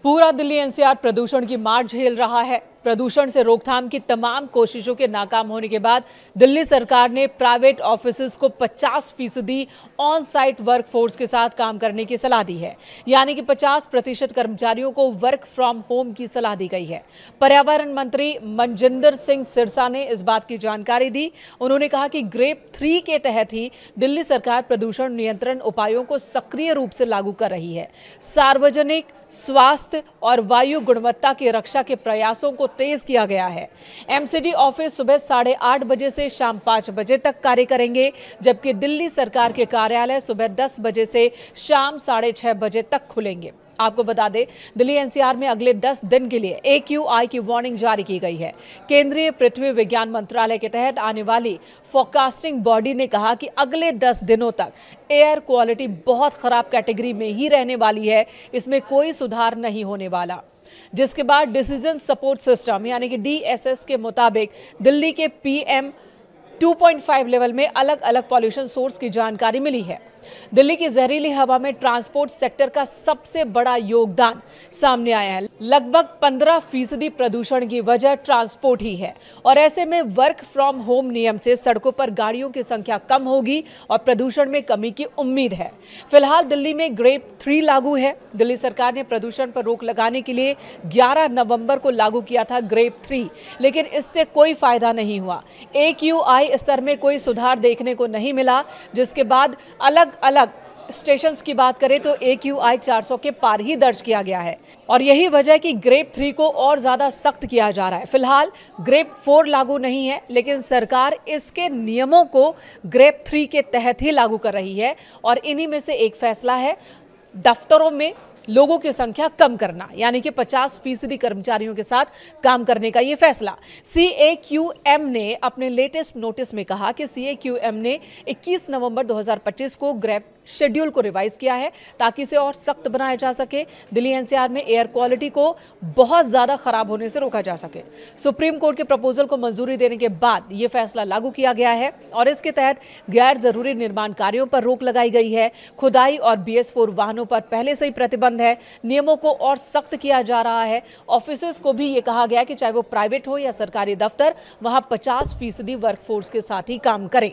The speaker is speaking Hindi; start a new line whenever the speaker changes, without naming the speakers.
पूरा दिल्ली एनसीआर प्रदूषण की मार झेल रहा है। प्रदूषण से रोकथाम की तमाम कोशिशों के नाकाम होने के बाद दिल्ली सरकार ने प्राइवेट ऑफिसेज को 50% ऑन साइट वर्क फोर्स के साथ काम करने की सलाह दी है, यानी कि 50% कर्मचारियों को वर्क फ्रॉम होम की सलाह दी गई है। पर्यावरण मंत्री मनजिंदर सिंह सिरसा ने इस बात की जानकारी दी। उन्होंने कहा कि ग्रेप 3 के तहत ही दिल्ली सरकार प्रदूषण नियंत्रण उपायों को सक्रिय रूप से लागू कर रही है। सार्वजनिक स्वास्थ्य और वायु गुणवत्ता की रक्षा के प्रयासों को तेज किया गया है। एमसीडी ऑफिस सुबह 8:30 बजे से शाम 5 बजे तक कार्य करेंगे, जबकि दिल्ली सरकार के कार्यालय सुबह 10 बजे से शाम 6:30 बजे तक खुलेंगे। आपको बता दें, दिल्ली एनसीआर में अगले 10 दिन के लिए AQI की वार्निंग जारी की गई है। केंद्रीय पृथ्वी विज्ञान मंत्रालय के तहत आने वाली फोरकास्टिंग बॉडी ने कहा कि अगले 10 दिनों तक एयर क्वालिटी बहुत खराब कैटेगरी में ही रहने वाली है, इसमें कोई सुधार नहीं होने वाला। जिसके बाद डिसीजन सपोर्ट सिस्टम यानी कि DSS के मुताबिक दिल्ली के PM 2.5 लेवल में अलग अलग पॉल्यूशन सोर्स की जानकारी मिली है। दिल्ली की जहरीली हवा में ट्रांसपोर्ट सेक्टर का सबसे बड़ा योगदान सामने आया है। लगभग 15% प्रदूषण की वजह ट्रांसपोर्ट ही है, और ऐसे में वर्क फ्रॉम होम नियम से सड़कों पर गाड़ियों की संख्या कम होगी और प्रदूषण में कमी की उम्मीद है। फिलहाल दिल्ली में ग्रेप 3 लागू है। दिल्ली सरकार ने प्रदूषण पर रोक लगाने के लिए 11 नवंबर को लागू किया था ग्रेप 3, लेकिन इससे कोई फायदा नहीं हुआ। AQI स्तर में कोई सुधार देखने को नहीं मिला, जिसके बाद अलग स्टेशंस की बात करें तो AQI 400 के पार ही दर्ज किया गया है, और यही वजह है कि ग्रेप 3 को और ज्यादा सख्त किया जा रहा है। फिलहाल ग्रेप 4 लागू नहीं है, लेकिन सरकार इसके नियमों को ग्रेप 3 के तहत ही लागू कर रही है, और इन्हीं में से एक फैसला है दफ्तरों में लोगों की संख्या कम करना, यानी कि 50% कर्मचारियों के साथ काम करने का ये फैसला। CAQM ने अपने लेटेस्ट नोटिस में कहा कि CAQM ने 21 नवंबर 2025 को ग्रेप शेड्यूल को रिवाइज किया है, ताकि इसे और सख्त बनाया जा सके, दिल्ली एनसीआर में एयर क्वालिटी को बहुत ज्यादा खराब होने से रोका जा सके। सुप्रीम कोर्ट के प्रपोजल को मंजूरी देने के बाद यह फैसला लागू किया गया है, और इसके तहत गैर जरूरी निर्माण कार्यों पर रोक लगाई गई है। खुदाई और BS4 वाहनों पर पहले से ही प्रतिबंध है। नियमों को और सख्त किया जा रहा है। ऑफिसेज को भी ये कहा गया कि चाहे वो प्राइवेट हो या सरकारी दफ्तर, वहां 50% वर्कफोर्स के साथ ही काम करें।